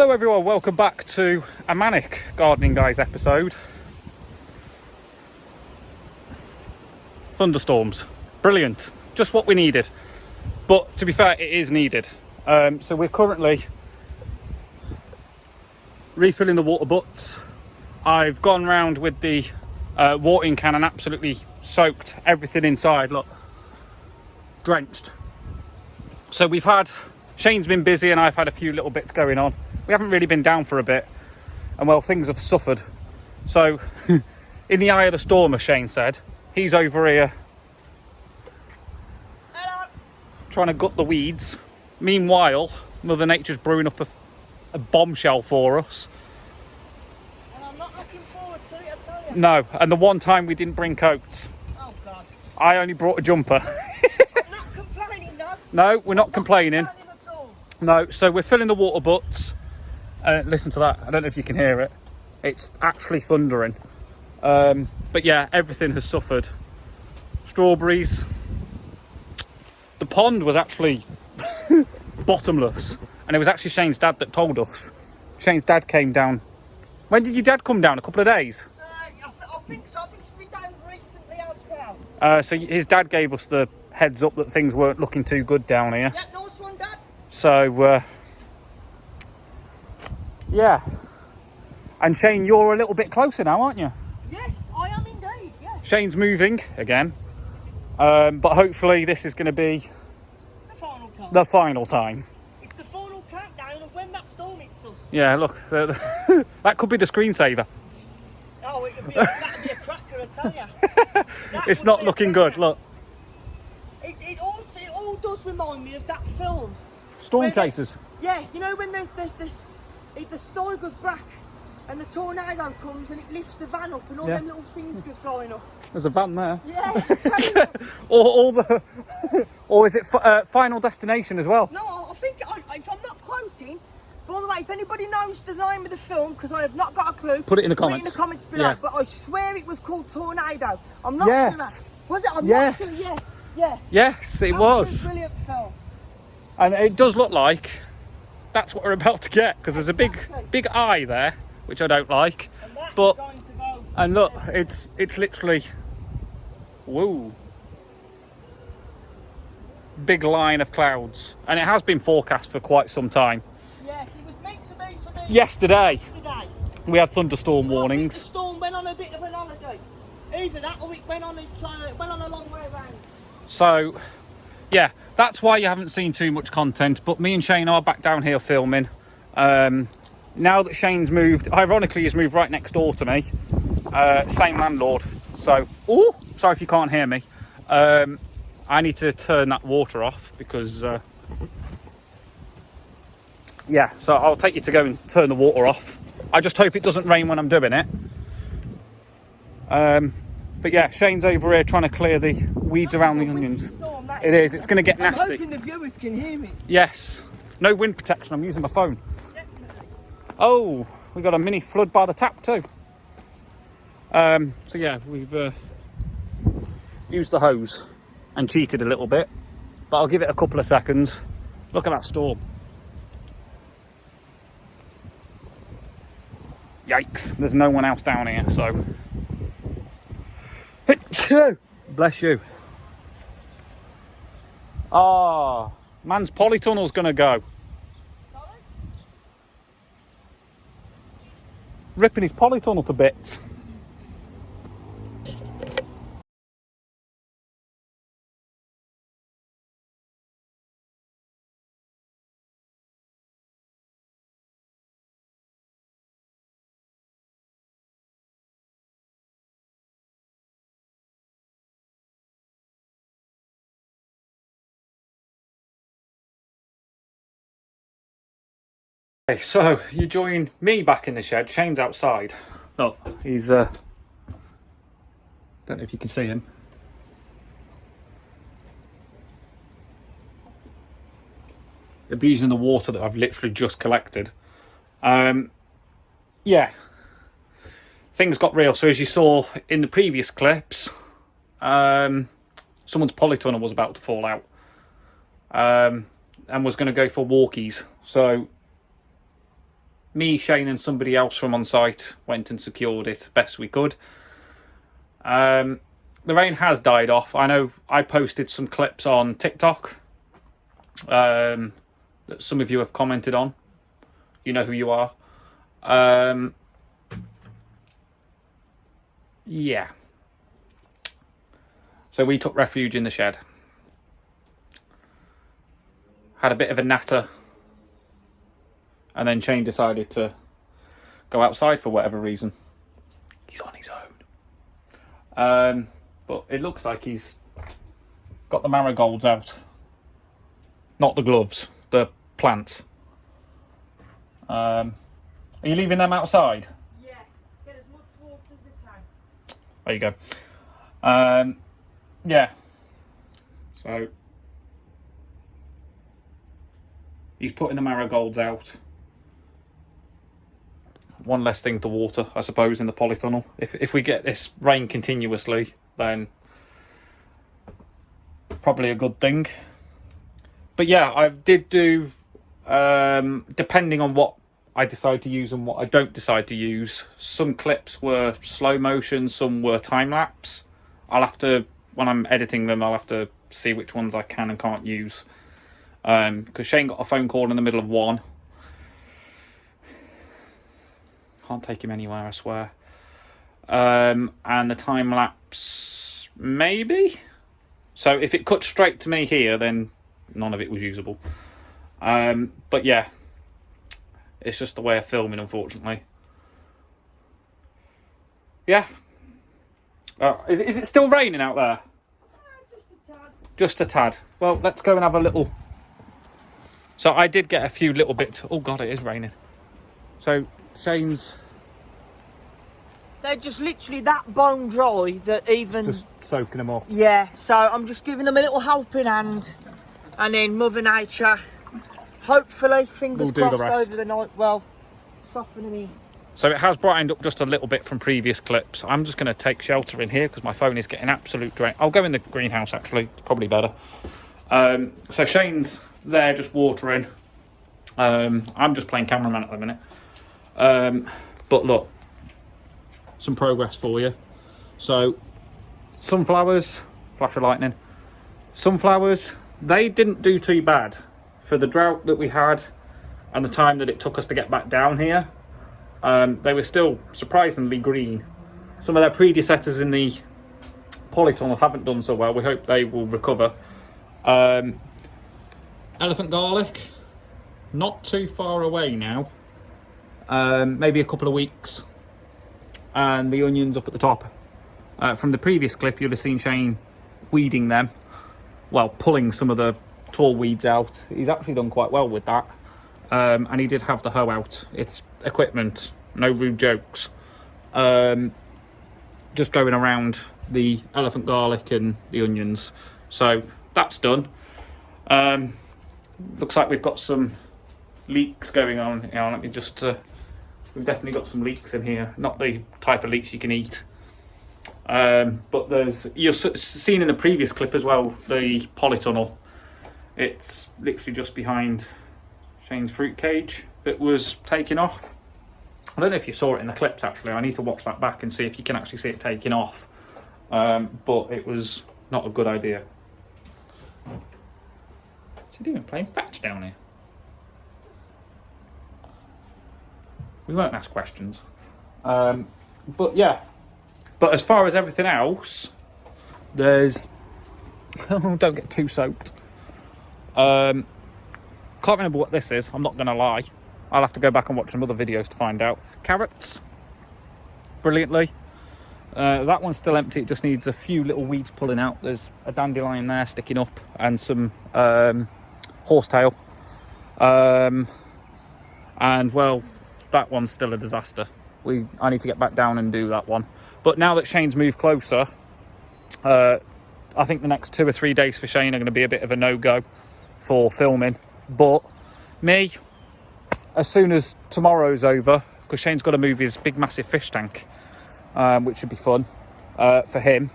Hello everyone, welcome back to a manic gardening guys episode. Thunderstorms, brilliant, just what we needed. But to be fair, it is needed. So we're currently refilling the water butts. I've gone round with the watering can and absolutely soaked everything inside, look, drenched. So Shane's been busy and I've had a few little bits going on. We haven't really been down for a bit, and well, things have suffered. So in the eye of the storm, as Shane said, he's over here trying to gut the weeds. Meanwhile, Mother Nature's brewing up a bombshell for us. And I'm not looking forward to it, I tell you. No, and the one time we didn't bring coats. Oh God. I only brought a jumper. I'm not complaining, no. No, we're not complaining. At all. No, so we're filling the water butts. Listen to that. I don't know if you can hear it. It's actually thundering. But yeah, everything has suffered. Strawberries. The pond was actually bottomless. And it was actually Shane's dad that told us. Shane's dad came down. When did your dad come down? A couple of days? I think so. I think it's been down recently as well. So his dad gave us the heads up that things weren't looking too good down here. Yeah, nice one, Dad. So, yeah. And Shane, you're a little bit closer now, aren't you? Yes, I am indeed, yes. Shane's moving again. But hopefully this is going to be The final time. the final time. It's the final countdown of when that storm hits us. Yeah, look, that could be the screensaver. Oh, that'd be a cracker, I tell you. It's not looking good, look. It all does remind me of that film. Storm chasers. Yeah, you know when the sky goes back and the tornado comes and it lifts the van up and all them little things go flying up. There's a van there. Yeah. Or is it Final Destination as well? No, I think, if I'm not quoting, by the way, if anybody knows the name of the film, because I have not got a clue, Put it in the put it in comments. the comments below. Yeah. But I swear it was called Tornado. I'm not Yes. sure. Was it? I'm Yes. not sure. Yeah. Yes, it was. A brilliant film. And it does look like that's what we're about to get, because there's a big eye there, which I don't like. And that But is going to go. and look, it's literally, whoa, big line of clouds, and it has been forecast for quite some time. Yes, it was meant to be for the Yesterday we had thunderstorm Well, I think warnings. the storm went on a bit of an holiday. Either that or it went on a long way around. So yeah, that's why you haven't seen too much content, but me and Shane are back down here filming. Now that Shane's moved, ironically he's moved right next door to me, same landlord. So, oh, sorry if you can't hear me. I need to turn that water off because yeah, so I'll take you to go and turn the water off. I just hope it doesn't rain when I'm doing it. But yeah, Shane's over here trying to clear the weeds around the onions. It is, it's going to get nasty. I'm hoping the viewers can hear me. Yes. No wind protection, I'm using my phone. Definitely. Oh, we got a mini flood by the tap too. So yeah, we've used the hose and cheated a little bit, but I'll give it a couple of seconds. Look at that storm. Yikes, there's no one else down here, so. Bless you. Ah, man's polytunnel's gonna go. Sorry? Ripping his polytunnel to bits. Okay, so you join me back in the shed. Shane's outside. Look, he's don't know if you can see him. Abusing the water that I've literally just collected. Yeah, things got real. So as you saw in the previous clips, someone's polytunnel was about to fall out, and was going to go for walkies. So me, Shane and somebody else from on site went and secured it best we could. The rain has died off. I know I posted some clips on TikTok that some of you have commented on. You know who you are. Yeah. So we took refuge in the shed. Had a bit of a natter. And then Shane decided to go outside for whatever reason. He's on his own. But it looks like he's got the marigolds out. Not the gloves, the plants. Are you leaving them outside? Yeah, get as much water as you can. There you go. Yeah. So he's putting the marigolds out. One less thing to water, I suppose, in the polytunnel. If we get this rain continuously, then probably a good thing. But yeah, I did do, depending on what I decide to use and what I don't decide to use, some clips were slow motion, some were time lapse. I'll have to, when I'm editing them, I'll have to see which ones I can and can't use. Because Shane got a phone call in the middle of one. Can't take him anywhere, I swear. And the time lapse, maybe? So if it cut straight to me here, then none of it was usable. But yeah, it's just the way of filming, unfortunately. Yeah. Is it still raining out there? Just a tad. Just a tad. Well, let's go and have a little... So I did get a few little bits... Oh God, it is raining. So Shane's... They're just literally that bone dry that even... just soaking them up. Yeah, so I'm just giving them a little helping hand. And then Mother Nature, hopefully, fingers crossed, over the night, well, softening me. So it has brightened up just a little bit from previous clips. I'm just going to take shelter in here because my phone is getting absolute drain. I'll go in the greenhouse, actually. It's probably better. So Shane's there just watering. I'm just playing cameraman at the minute. But look, some progress for you. So sunflowers, flash of lightning. Sunflowers, they didn't do too bad for the drought that we had and the time that it took us to get back down here. They were still surprisingly green. Some of their predecessors in the polytunnel haven't done so well. We hope they will recover. Elephant garlic, not too far away now. Maybe a couple of weeks. And the onions up at the top. From the previous clip, you'll have seen Shane weeding them. Well, pulling some of the tall weeds out. He's actually done quite well with that. And he did have the hoe out. It's equipment, no rude jokes. Just going around the elephant garlic and the onions. So that's done. Looks like we've got some leeks going on. You know, let me just... we've definitely got some leeks in here. Not the type of leeks you can eat. But there's... You've seen in the previous clip as well, the polytunnel. It's literally just behind Shane's fruit cage that was taken off. I don't know if you saw it in the clips, actually. I need to watch that back and see if you can actually see it taken off. But it was not a good idea. What's he doing? Playing fetch down here? We won't ask questions. But yeah. But as far as everything else, there's... don't get too soaked. Can't remember what this is, I'm not going to lie. I'll have to go back and watch some other videos to find out. Carrots, brilliantly. That one's still empty, it just needs a few little weeds pulling out. There's a dandelion there sticking up and some horsetail. And well, that one's still a disaster. I need to get back down and do that one. But now that Shane's moved closer, I think the next 2 or 3 days for Shane are going to be a bit of a no-go for filming. But me, as soon as tomorrow's over, because Shane's got to move his big massive fish tank, which should be fun for him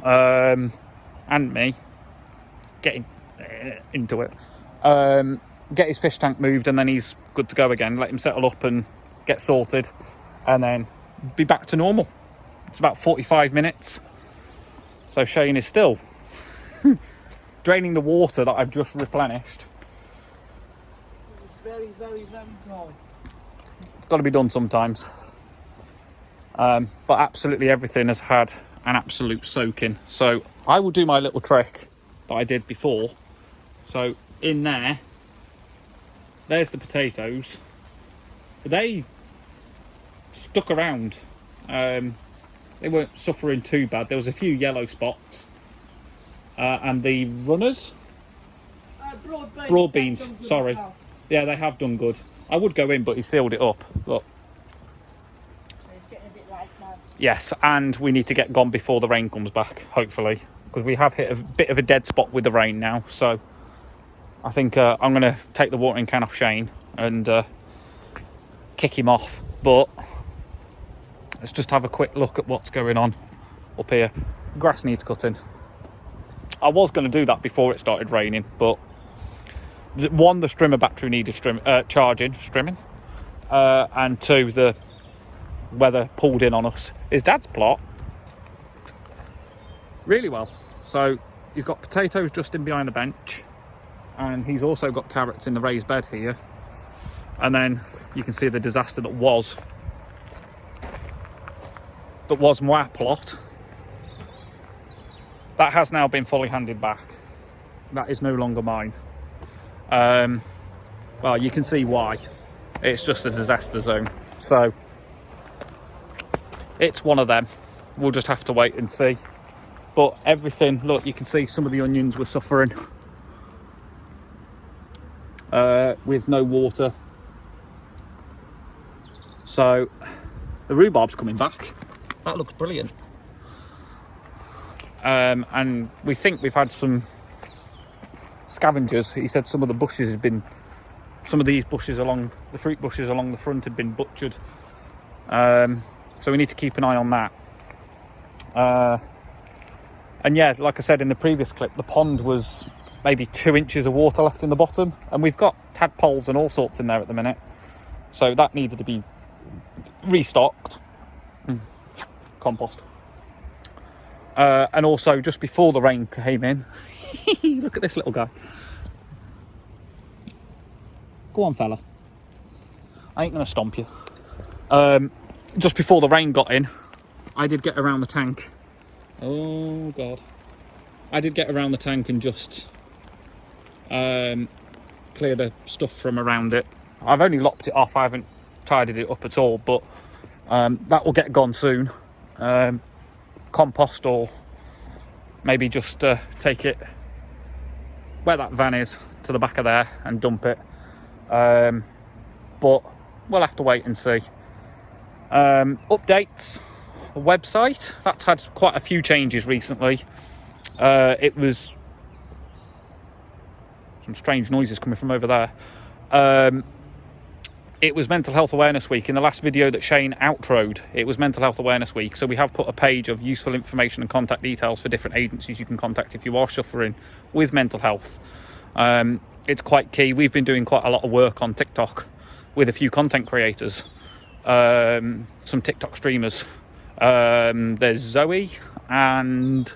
and me getting into it. get his fish tank moved, and then he's good to go again. Let him settle up and get sorted, and then be back to normal. It's about 45 minutes. So Shane is still draining the water that I've just replenished. It's very, very, very dry. It's got to be done sometimes. But absolutely everything has had an absolute soaking. So I will do my little trick that I did before. So in there's the potatoes. They stuck around. They weren't suffering too bad. There was a few yellow spots. And the runners? Broad beans, sorry. Yeah, they have done good. I would go in, but he sealed it up. Look. It's getting a bit light now. Yes, and we need to get gone before the rain comes back, hopefully. Because we have hit a bit of a dead spot with the rain now. So I think I'm going to take the watering can off Shane and kick him off. But let's just have a quick look at what's going on up here. Grass needs cutting. I was going to do that before it started raining, but one, the strimmer battery needed trimming, and two, the weather pulled in on us. His dad's plot really well. So he's got potatoes just in behind the bench, and he's also got carrots in the raised bed here. And then you can see the disaster that was my plot. That has now been fully handed back. That is no longer mine. Well, you can see why. It's just a disaster zone. So it's one of them. We'll just have to wait and see. But everything, look, you can see some of the onions were suffering with no water. So the rhubarb's coming back. That looks brilliant. And we think we've had some scavengers. He said some of the bushes had been, some of these bushes along, the fruit bushes along the front had been butchered. So we need to keep an eye on that. And yeah, like I said in the previous clip, the pond was maybe 2 inches of water left in the bottom, and we've got tadpoles and all sorts in there at the minute. So that needed to be restocked. Compost. And also just before the rain came in, look at this little guy. Go on, fella. I ain't gonna stomp you. Just before the rain got in, I did get around the tank. Oh God. I did get around the tank and just clear the stuff from around it. I've only lopped it off. I haven't tidied it up at all, but that will get gone soon. Compost, or maybe just take it where that van is to the back of there and dump it. But we'll have to wait and see. Updates, the website, that's had quite a few changes recently. It was some strange noises coming from over there. It was Mental Health Awareness Week. In the last video that Shane outroed, it was Mental Health Awareness Week. So we have put a page of useful information and contact details for different agencies you can contact if you are suffering with mental health. It's quite key. We've been doing quite a lot of work on TikTok with a few content creators, some TikTok streamers. There's Zoe and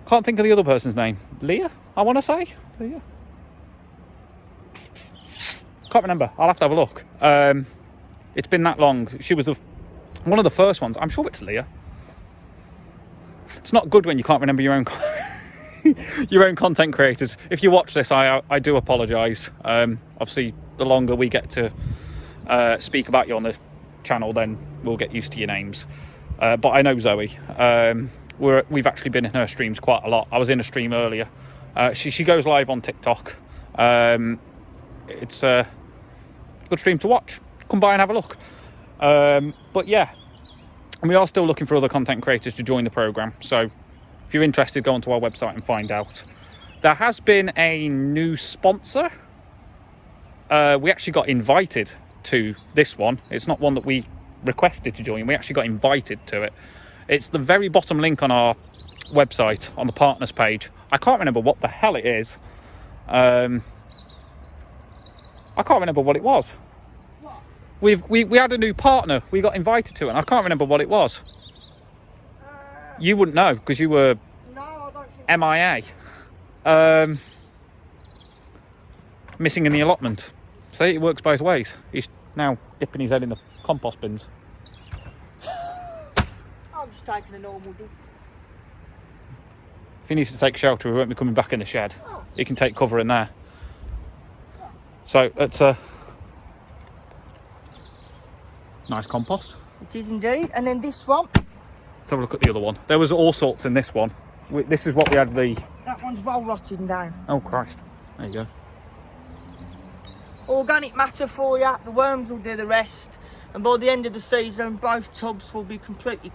can't think of the other person's name. Leah, I want to say. Leah. Can't remember. I'll have to have a look. It's been that long. She was one of the first ones. I'm sure it's Leah. It's not good when you can't remember your own your own content creators. If you watch this, I do apologise. Obviously, the longer we get to speak about you on the channel, then we'll get used to your names. But I know Zoe. We've actually been in her streams quite a lot. I was in a stream earlier. She goes live on TikTok. It's a good stream to watch. Come by and have a look. But yeah, and we are still looking for other content creators to join the programme. So if you're interested, go onto our website and find out. There has been a new sponsor. We actually got invited to this one. It's not one that we requested to join. We actually got invited to it. It's the very bottom link on our website, on the partners page. I can't remember what the hell it is. I can't remember what it was. What? We had a new partner we got invited to, and I can't remember what it was. You wouldn't know because you were No, I don't think MIA. Missing in the allotment. See, it works both ways. He's now dipping his head in the compost bins. I'm just taking a normal dip. If he needs to take shelter, he won't be coming back in the shed. He can take cover in there. So it's a nice compost. It is indeed. And then this one. Let's have a look at the other one. There was all sorts in this one. This is what we had the... That one's well rotted down. Oh, Christ. There you go. Organic matter for you. The worms will do the rest. And by the end of the season, both tubs will be complete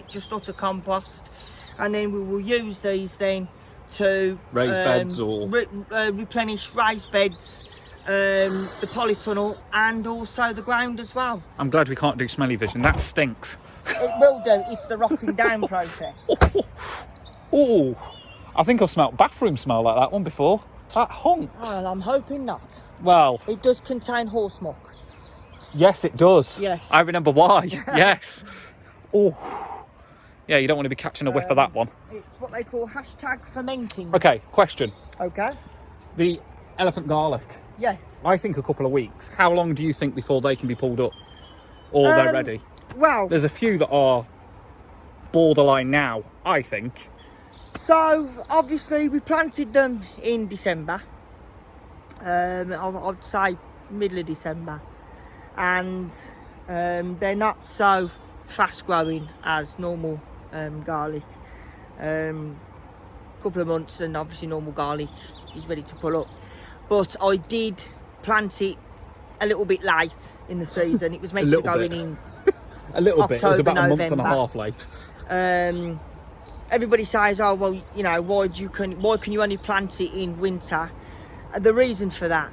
just utter compost. And then we will use these then to... Raise beds or... replenish raised beds, the polytunnel, and also the ground as well. I'm glad we can't do smelly vision. That stinks. It will do. It's the rotting down process. Oh, I think I've smelt bathroom smell like that one before. That honks. Well, I'm hoping not. Well, it does contain horse muck. Yes, it does. Yes. I remember why. Yes. Oh. Yeah, you don't want to be catching a whiff of that one. It's what they call #fermenting. Okay, question. Okay. The elephant garlic. Yes. I think a couple of weeks. How long do you think before they can be pulled up? Or they're ready? Well, there's a few that are borderline now, I think. So, obviously, we planted them in December. I'd say middle of December. And they're not so fast growing as normal garlic. Couple of months and obviously normal garlic is ready to pull up. But I did plant it a little bit late in the season. It was meant to go in a little October, bit. It was about November. a month and a half late. Everybody says, oh well, you know, why can you only plant it in winter? The reason for that,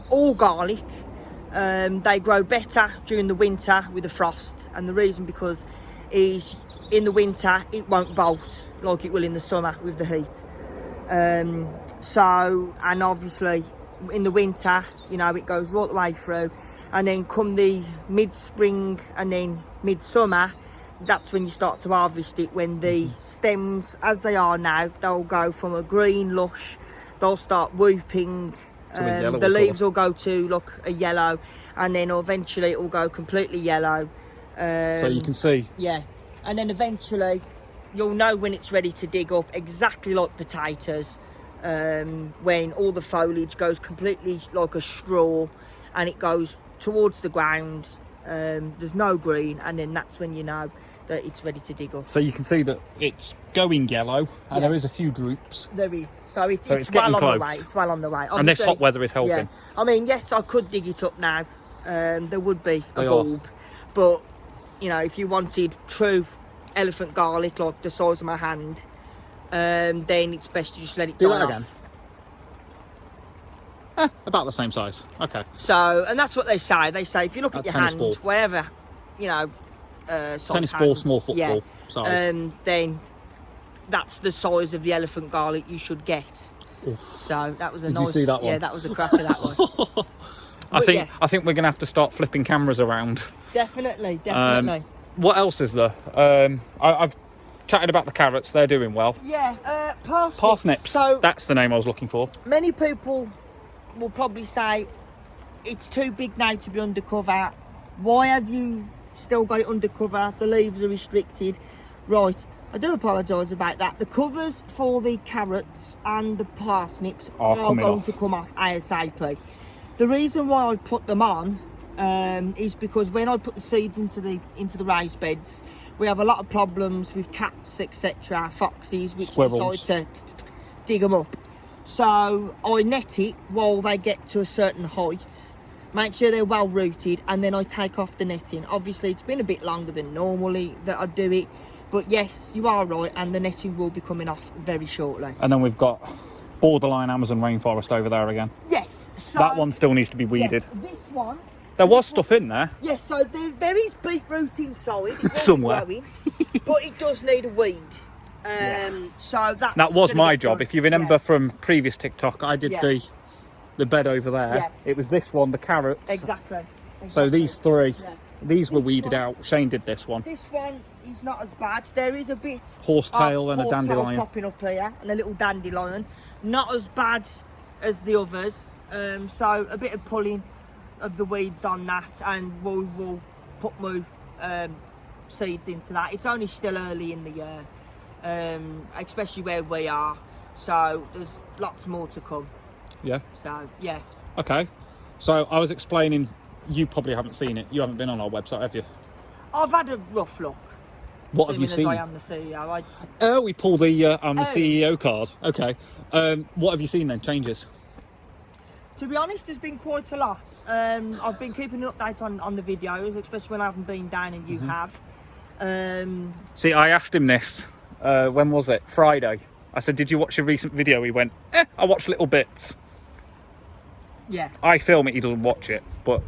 all garlic, they grow better during the winter with the frost, and the reason because is in the winter it won't bolt like it will in the summer with the heat. So, and obviously in the winter, you know, it goes right the way through, and then come the mid-spring and then mid-summer, that's when you start to harvest it, when the stems, as they are now, they'll go from a green lush, they'll start whooping, the leaves will go to look a yellow, and then eventually it will go completely yellow. So you can see. Yeah, and then eventually you'll know when it's ready to dig up, exactly like potatoes, when all the foliage goes completely like a straw and it goes towards the ground. There's no green, and then that's when you know that it's ready to dig up. So you can see that it's going yellow, and there is a few droops. There is. So it's getting well on close. the way. It's well on the way. Obviously, and this hot weather is helping. Yeah. I mean, yes, I could dig it up now. There would be a bulb, but you know, if you wanted true elephant garlic, like the size of my hand, then it's best to just let it die off. Again. About the same size. Okay. So, and that's what they say. They say if you look at your hand, wherever, you know, size tennis hand, ball, small football size. Then that's the size of the elephant garlic you should get. Oof. So that was a nice. Did you see that one? Yeah, that was a cracker. That was. I think we're gonna have to start flipping cameras around. Definitely. What else is there? I've chatted about the carrots. They're doing well. Yeah, parsnips. Parsnips. So that's the name I was looking for. Many people will probably say it's too big now to be undercover. Why have you still got it undercover? The leaves are restricted. Right, I do apologise about that. The covers for the carrots and the parsnips are going to come off ASAP. The reason why I put them on is because when I put the seeds into the raised beds, we have a lot of problems with cats, etc., foxes, which Squirrels. decide to dig them up. So I net it while they get to a certain height, make sure they're well rooted, and then I take off the netting. Obviously it's been a bit longer than normally that I do it, but yes, you are right, and the netting will be coming off very shortly. And then we've got borderline Amazon rainforest over there again. Yes. So, that one still needs to be weeded. Yes, this one. There was stuff in there. Yes, so there is beetroot inside. It's somewhere. growing, but it does need a weed. So that was gonna my get job. done. If you remember Yeah. from previous TikTok, I did the bed over there. Yeah. It was this one, the carrots. Exactly. So these three, Yeah. these were This weeded one- out. Shane did this one. This one is not as bad. There is a bit Horsetail and a horsetail dandelion. popping up here, and a little dandelion. Not as bad as the others. So a bit of pulling of the weeds on that, and we'll put more seeds into that. It's only still early in the year, especially where we are. So there's lots more to come. Yeah. So yeah. Okay. So I was explaining. You probably haven't seen it. You haven't been on our website, have you? I've had a rough look. What have you Seeing seen? as I am the CEO. Oh, we pulled the I'm the Oh. CEO card. Okay. What have you seen then? Changes? To be honest, there's been quite a lot. I've been keeping an update on the videos, especially when I haven't been down and you have. See, I asked him this. When was it? Friday. I said, "Did you watch a recent video?" He went, "I watched little bits." Yeah. I film it. He doesn't watch it, but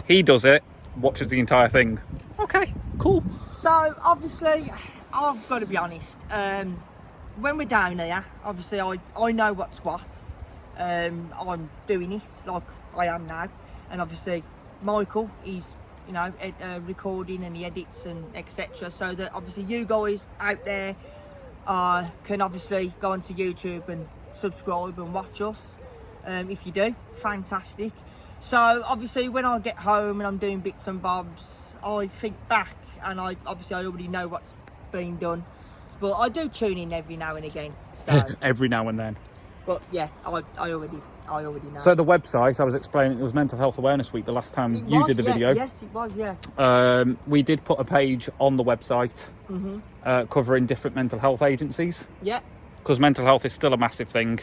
he does it. Watches the entire thing. Okay. Cool. So obviously, I've got to be honest. When we're down here, obviously I know what's what. I'm doing it like I am now, and obviously Michael is recording and he edits and etc. So that obviously you guys out there can obviously go onto YouTube and subscribe and watch us. If you do, fantastic. So obviously when I get home and I'm doing bits and bobs, I think back and I already know what's been done, but I do tune in every now and again. So Every now and then. but yeah, I already know. So the website, I was explaining, it was Mental Health Awareness Week the last time you did a video. Yes, it was, yeah. We did put a page on the website covering different mental health agencies. Yeah. Because mental health is still a massive thing.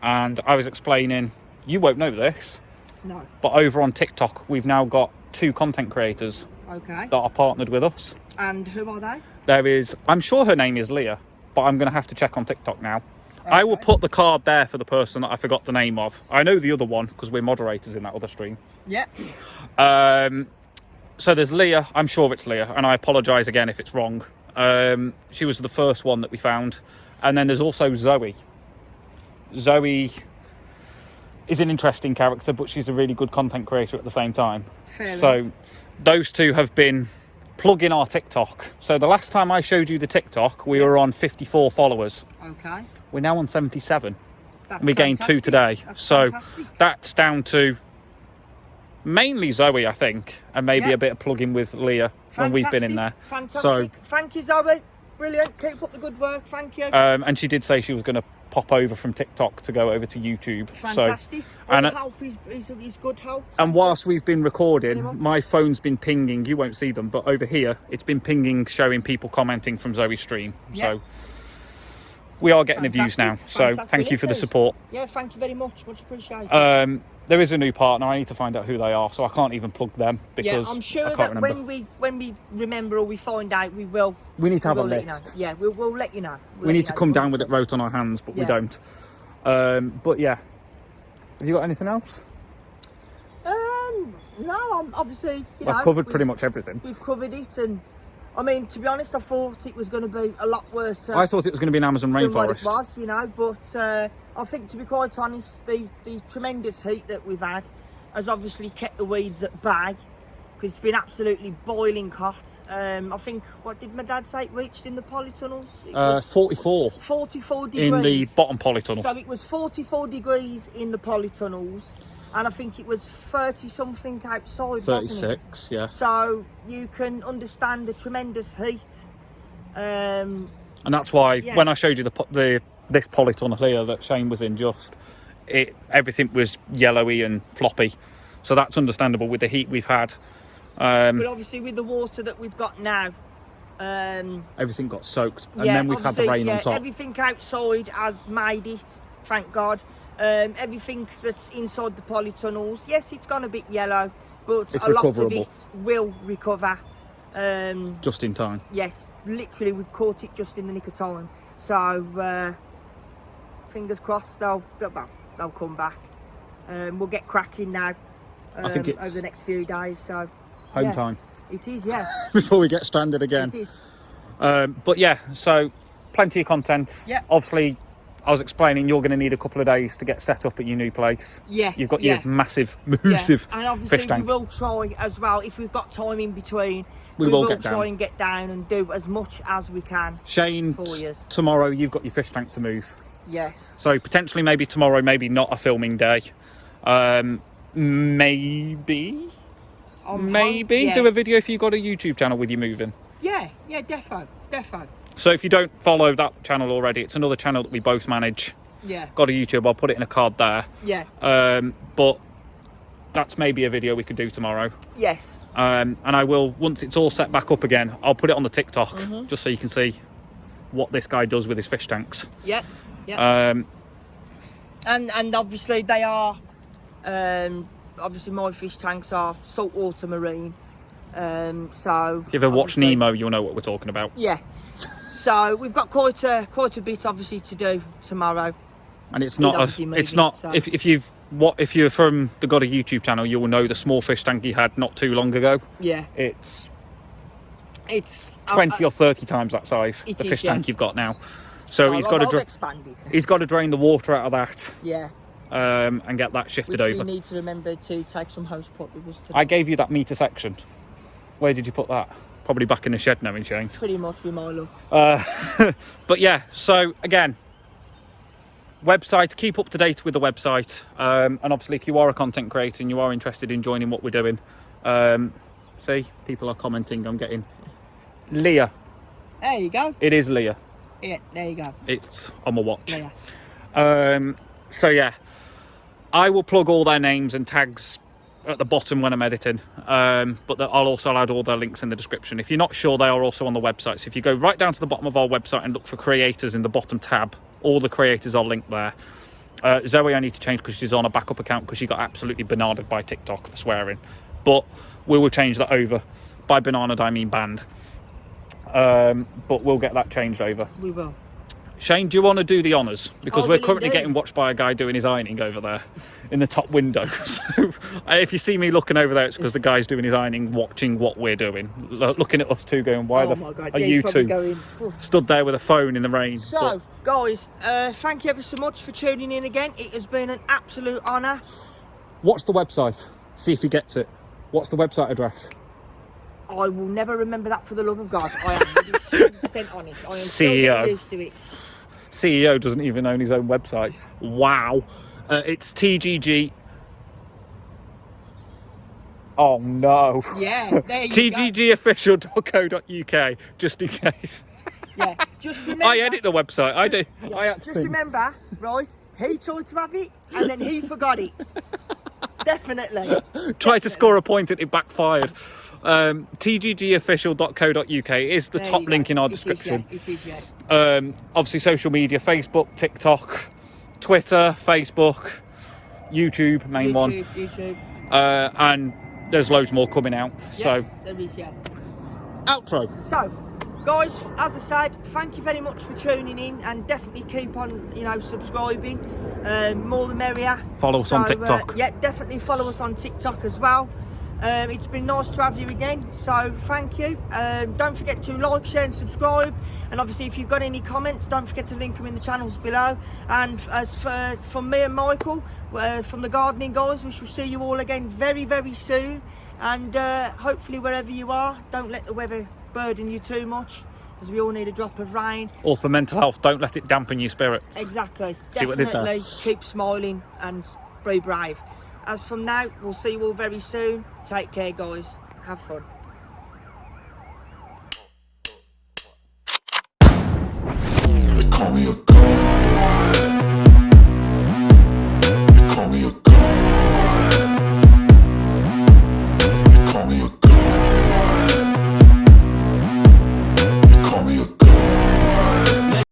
And I was explaining, you won't know this, No. but over on TikTok, we've now got 2 content creators Okay. that are partnered with us. And who are they? There is, I'm sure her name is Leah, but I'm going to have to check on TikTok now. I will put the card there for the person that I forgot the name of. I know the other one because we're moderators in that other stream. Yeah. So there's Leah, I'm sure it's Leah, and I apologise again if it's wrong. She was the first one that we found. And then there's also Zoe. Zoe is an interesting character, but she's a really good content creator at the same time. Fair So enough. those two have been plugging our TikTok. So the last time I showed you the TikTok, we were on 54 followers. Okay. We're now on 77. That's We gained 2 fantastic. today. That's So fantastic. that's down to mainly Zoe, I think, and maybe Yeah. a bit of plugging with Leah when we've been in there. Fantastic. So, Thank you, Zoe. Brilliant. Keep up the good work. Thank you. and she did say she was going to pop over from TikTok to go over to YouTube. Fantastic. So, All and, help is good help. and whilst we've been recording, Anyone? my phone's been pinging. You won't see them, but over here, it's been pinging, showing people commenting from Zoe's stream. Yeah. So we are getting the views now. Fantastic. So Fantastic. thank you for the Brilliant. support. Yeah, thank you very much. Much appreciated. There is a new partner. I need to find out who they are, so I can't even plug them because yeah, I'm sure I can't that remember. when we remember or we find out, we will. We need to have a we'll let you know. list. Yeah, we'll let you know. We need to come down with it wrote on our hands, but we Yeah. don't. But yeah, have you got anything else? No, I'm obviously. I've covered pretty much everything. We've covered it, and I mean, to be honest, I thought it was going to be a lot worse. I thought it was going to be an Amazon than what it rainforest. was, but I think, to be quite honest, the tremendous heat that we've had has obviously kept the weeds at bay, because it's been absolutely boiling hot. I think, what did my dad say it reached in the polytunnels? It was 44 44 degrees. in the bottom polytunnel. So it was 44 degrees in the polytunnels, and I think it was 30 something outside, wasn't it? 36, yeah. So you can understand the tremendous heat. And that's why Yeah. when I showed you this polytunnel here that Shane was in, everything was yellowy and floppy. So that's understandable with the heat we've had. But obviously with the water that we've got now, Everything got soaked, and then we've had the rain on top. Everything outside has made it, thank God. Everything that's inside the polytunnels, yes, it's gone a bit yellow, but It's a lot of recoverable. it will recover. Just in time. Yes, literally we've caught it just in the nick of time. So fingers crossed they'll come back. We'll get cracking now. I think it's over the next few days. So home yeah, time it is, yeah. before we get stranded again. It is. But yeah, so plenty of content. Yeah. Obviously, I was explaining you're going to need a couple of days to get set up at your new place. Yes. You've got your massive And obviously fish tank. we will try as well, if we've got time in between, we will try down. and get down and do as much as we can. Shane, for you. tomorrow you've got your fish tank to move. Yes. So potentially maybe tomorrow, maybe not a filming day. Maybe do a video if you've got a YouTube channel with you moving. Yeah, defo. So if you don't follow that channel already, it's another channel that we both manage. Yeah. Got a YouTube, I'll put it in a card there. Yeah. But that's maybe a video we could do tomorrow. Yes. And I will, once it's all set back up again, I'll put it on the TikTok, just so you can see what this guy does with his fish tanks. Yeah. And obviously they are, obviously my fish tanks are saltwater marine. So if you ever watch Nemo, you'll know what we're talking about. Yeah. So we've got quite a bit obviously to do tomorrow. And it's not if you're from the God of YouTube channel, you will know the small fish tank he had not too long ago. Yeah. It's 20 or 30 times that size, the fish tank you've got now. So he's got to drain the water out of that. Yeah. And get that shifted over. We need to remember to take some hose pot with us today. I gave you that meter section. Where did you put that? Probably back in the shed now, in Shane. Pretty much with my luck. But yeah, so again, website, keep up to date with the website. And obviously if you are a content creator and you are interested in joining what we're doing, see, people are commenting, I'm getting Leah. There you go. It is Leah. Yeah, there you go. It's on my watch. Leah. So yeah, I will plug all their names and tags at the bottom when I'm editing, but I'll also add all their links in the description. If you're not sure, they are also on the website. So if you go right down to the bottom of our website and look for creators in the bottom tab, all the creators are linked there. Zoe I need to change because she's on a backup account because she got absolutely bananaed by TikTok for swearing, but we will change that over. By bananaed I mean banned. But we'll get that changed over. We will. Shane, do you want to do the honours? Because we're currently getting watched by a guy doing his ironing over there in the top window. So if you see me looking over there, it's because the guy's doing his ironing, watching what we're doing, looking at us two going, why are you two stood there with a phone in the rain? So, guys, thank you ever so much for tuning in again. It has been an absolute honour. What's the website? See if he gets it. What's the website address? I will never remember that for the love of God. I am 100% honest. I am still getting used to it. CEO doesn't even own his own website. Wow. It's TGG. Oh no. Yeah, there you TGGofficial.co.uk, just in case. Yeah, just remember. I edit the website. I do. Yeah, I had to just think. remember, right? He tried to have it and then he forgot it. Definitely. Tried to score a point and it backfired. TGGofficial.co.uk is the top link in our description. It is, yeah. Obviously social media, Facebook, TikTok, Twitter, Facebook, YouTube, main one. YouTube. And there's loads more coming out. Yeah, so there is, yeah. Outro. So, guys, as I said, thank you very much for tuning in and definitely keep on, subscribing. More the merrier. Follow us on TikTok. Yeah, definitely follow us on TikTok as well. It's been nice to have you again, so thank you. Don't forget to like, share and subscribe, and obviously if you've got any comments, don't forget to link them in the channels below. And as for me and Michael from the Gardening Guys, we shall see you all again very, very soon, and hopefully wherever you are, don't let the weather burden you too much, as we all need a drop of rain. Or for mental health, don't let it dampen your spirits. Exactly. See what they did there? Definitely keep smiling and be brave. As from now, we'll see you all very soon. Take care, guys. Have fun. They call me a god.